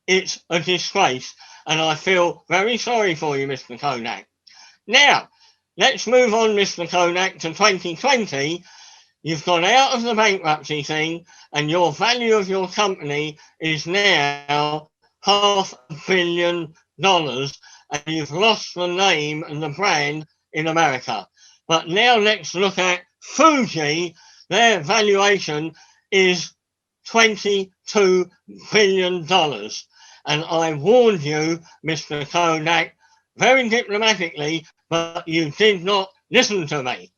It's a disgrace, and I feel very sorry for you, Mr. Kodak. Now, let's move on, Mr. Kodak, to 2020. You've gone out of the bankruptcy thing, and your value of your company is now $500 million, and you've lost the name and the brand in America. But now let's look at Fuji. Their valuation is $22 billion. And I warned you, Mr. Kodak, very diplomatically, but you did not listen to me.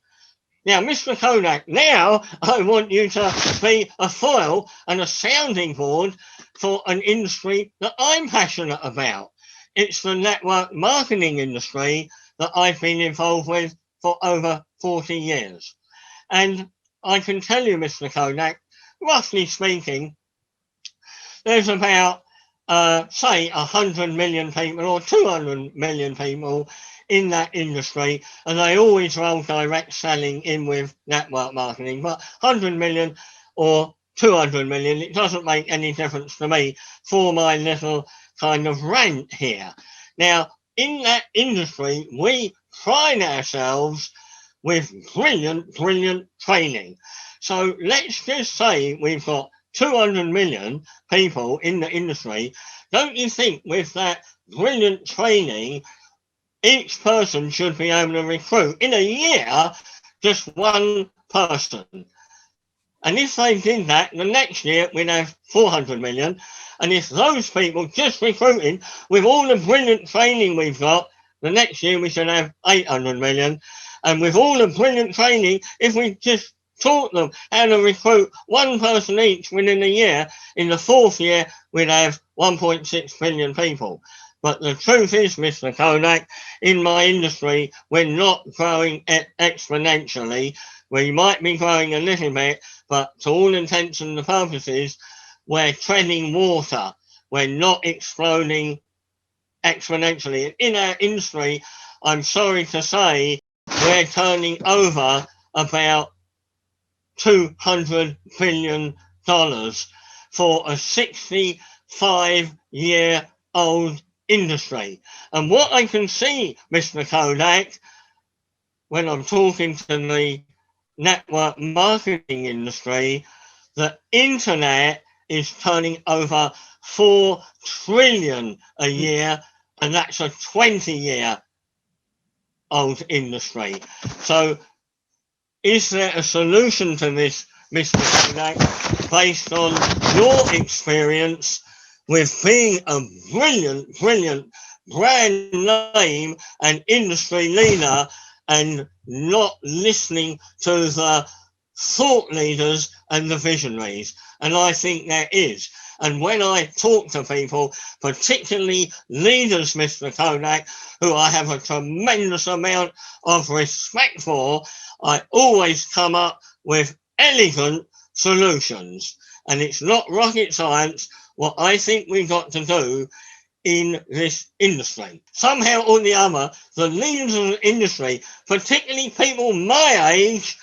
Now, Mr. Kodak, now I want you to be a foil and a sounding board for an industry that I'm passionate about. It's the network marketing industry that I've been involved with for over 40 years. And I can tell you, Mr. Kodak, roughly speaking, there's about, say, 100 million people or 200 million people in that industry, and they always roll direct selling in with network marketing. But 100 million or 200 million, it doesn't make any difference to me for my little kind of rant here. Now, in that industry, we pride ourselves with brilliant training. So let's just say we've got 200 million people in the industry. Don't you think with that brilliant training, each person should be able to recruit in a year just one person? And if they did that, the next year we'd have 400 million. And if those people just recruiting with all the brilliant training we've got, the next year we should have 800 million. And with all the brilliant training, if we just taught them how to recruit one person each within a year, in the fourth year, we'd have 1.6 billion people. But the truth is, Mr. Kodak, in my industry, we're not growing exponentially. We might be growing a little bit, but to all intents and purposes, we're treading water. We're not exploding exponentially. In our industry, I'm sorry to say, we're turning over about $200 billion for a 65-year-old industry. And what I can see, Mr. Kodak, when I'm talking to the network marketing industry, the internet is turning over 4 trillion a year, and that's a 20-year-old industry. So is there a solution to this, Mr. Kodak, based on your experience with being a brilliant brand name and industry leader and not listening to the thought leaders and the visionaries? And I think there is. And when I talk to people, particularly leaders, Mr. Kodak, who I have a tremendous amount of respect for, I always come up with elegant solutions. And it's not rocket science what I think we've got to do in this industry. Somehow or the other, the leaders of the industry, particularly people my age,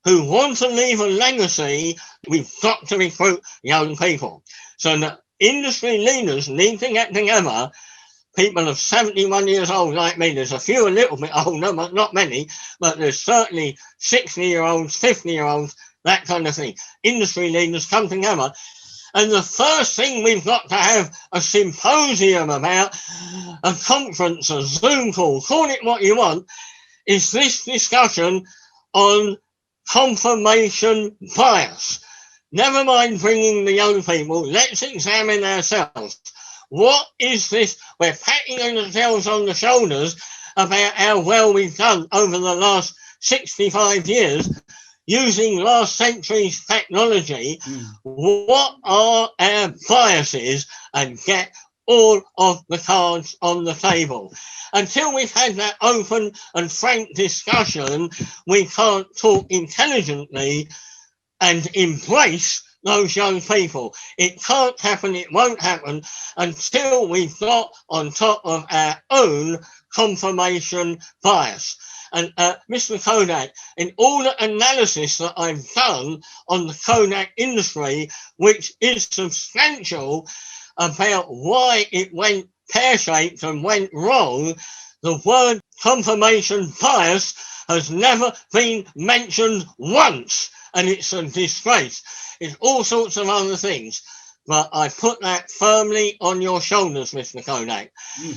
who want to leave a legacy, we've got to recruit young people. So the industry leaders need to get together. People of 71 years old like me, there's a few a little bit older, but not many, but there's certainly 60-year-olds, 50-year-olds, that kind of thing. Industry leaders come together. And the first thing we've got to have a symposium about, a conference, a Zoom call, call it what you want, is this discussion on confirmation bias. never mind bringing the young people, let's examine ourselves. What is this? We're patting ourselves on the shoulders about how well we've done over the last 65 years using last century's technology. What are our biases? And get all of the cards on the table. Until we've had that open and frank discussion, we can't talk intelligently and embrace those young people. It can't happen, it won't happen until we've got on top of our own confirmation bias. And Mr. Kodak, in all the analysis that I've done on the Kodak industry, which is substantial about why it went pear-shaped and went wrong, the word confirmation bias has never been mentioned once. And it's a disgrace. It's all sorts of other things. But I put that firmly on your shoulders, Mr. Kodak.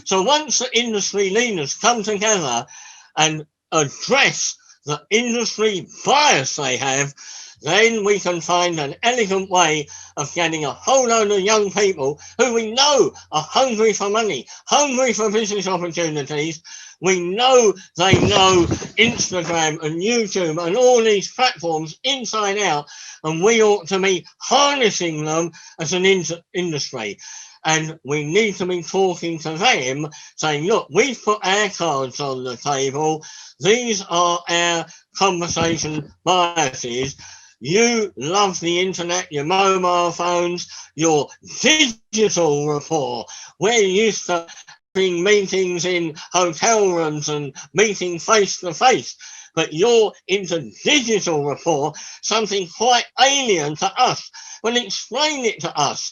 So once the industry leaders come together and address the industry bias they have, then we can find an elegant way of getting a whole load of young people who we know are hungry for money, hungry for business opportunities. We know they know Instagram and YouTube and all these platforms inside out, and we ought to be harnessing them as an industry. And we need to be talking to them, saying, look, we've put our cards on the table. These are our conversation biases. You love the internet, your mobile phones, your digital rapport. We're used to having meetings in hotel rooms and meeting face to face, but you're into digital rapport, something quite alien to us. Well, explain it to us.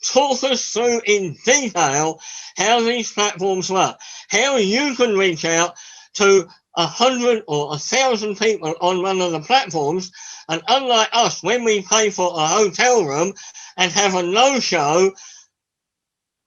Talk us through in detail how these platforms work, how you can reach out to 100 or 1,000 people on one of the platforms. And unlike us, when we pay for a hotel room and have a no-show,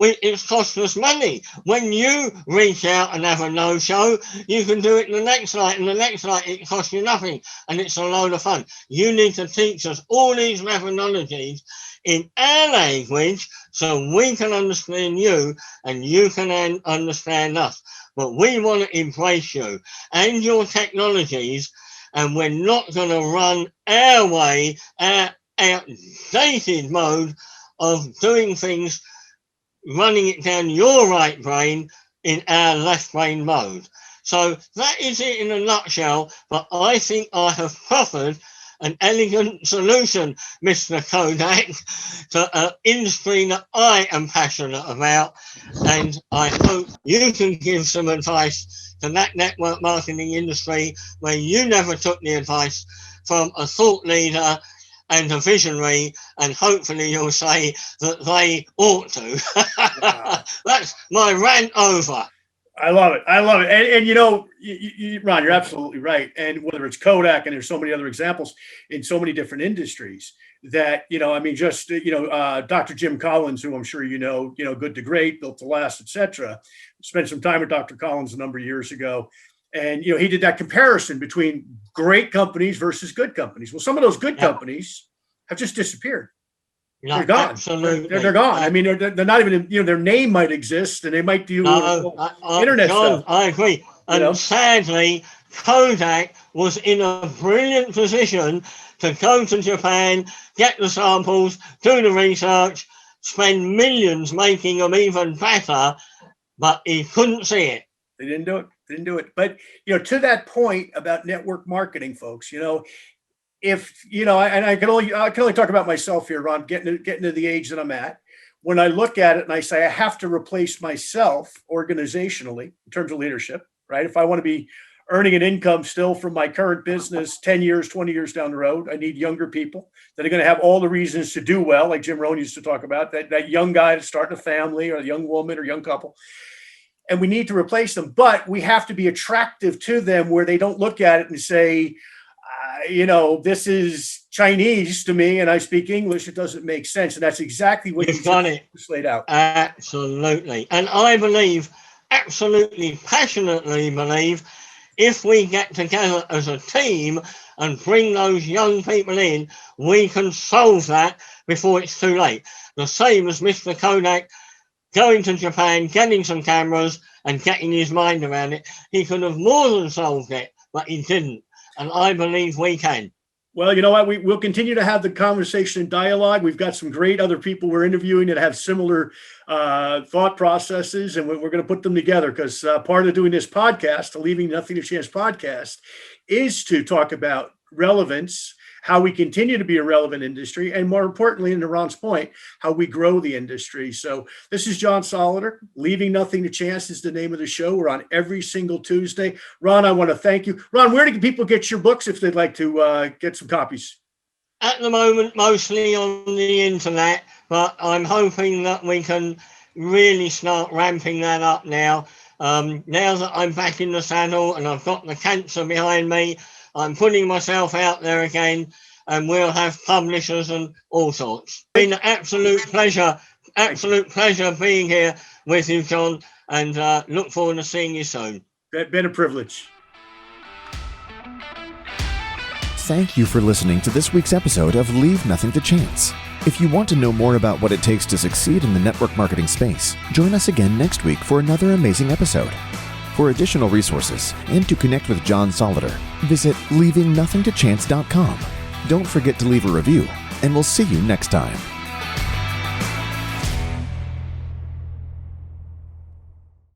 it's cost us money. When you reach out and have a no-show, you can do it the next night, and the next night it costs you nothing, and it's a load of fun. You need to teach us all these methodologies in our language so we can understand you and you can understand us. But we want to embrace you and your technologies, and we're not going to run our way, our outdated mode of doing things, running it down your right brain in our left brain mode. So that is it in a nutshell, but I think I have proffered an elegant solution, Mr. Kodak, to an industry that I am passionate about. And I hope you can give some advice to that network marketing industry where you never took the advice from a thought leader and a visionary, and hopefully you'll say that they ought to. Wow. That's my rant over. I love it. I love it. And you know, Ron, you're absolutely right. And whether it's Kodak, and there's so many other examples in so many different industries that, you know, I mean, just, you know, Dr. Jim Collins, who I'm sure you know, Good to Great, Built to Last, etc. Spent some time with Dr. Collins a number of years ago. And, you know, he did that comparison between great companies versus good companies. Well, some of those good companies have just disappeared. No, they're gone. Absolutely. They're gone. I mean, they're not even, you know, their name might exist and they might do internet John, stuff. I agree. And sadly, Kodak was in a brilliant position to go to Japan, get the samples, do the research, spend millions making them even better, but he couldn't see it. They didn't do it. But, you know, to that point about network marketing, folks, you know, if, you know, and I can only talk about myself here, Ron, getting to the age that I'm at. When I look at it and I say, I have to replace myself organizationally in terms of leadership, right? If I want to be earning an income still from my current business 10 years, 20 years down the road, I need younger people that are going to have all the reasons to do well, like Jim Rohn used to talk about, that young guy that's starting a family or a young woman or young couple. And we need to replace them, but we have to be attractive to them where they don't look at it and say, you know, this is Chinese to me and I speak English. It doesn't make sense. And that's exactly what you've got it laid out. Absolutely. And I believe, absolutely passionately believe, if we get together as a team and bring those young people in, we can solve that before it's too late. The same as Mr. Kodak going to Japan, getting some cameras and getting his mind around it. He could have more than solved it, but he didn't. And I believe we can. Well, you know what? We'll continue to have the conversation and dialogue. We've got some great other people we're interviewing that have similar thought processes, and we're going to put them together because part of doing this podcast, the Leaving Nothing to Chance podcast, is to talk about relevance, how we continue to be a relevant industry, and more importantly, and to Ron's point, how we grow the industry. So this is John Solleder. Leaving Nothing to Chance is the name of the show. We're on every single Tuesday. Ron, I want to thank you. Ron, where do people get your books if they'd like to get some copies? At the moment, mostly on the internet, but I'm hoping that we can really start ramping that up now. Now that I'm back in the saddle and I've got the cancer behind me, I'm putting myself out there again, and we'll have publishers and all sorts. It's been an absolute pleasure being here with you, John, and look forward to seeing you soon. It's been a privilege. Thank you for listening to this week's episode of Leave Nothing to Chance. If you want to know more about what it takes to succeed in the network marketing space, join us again next week for another amazing episode. For additional resources and to connect with John Solleder, visit leavingnothingtochance.com. Don't forget to leave a review, and we'll see you next time.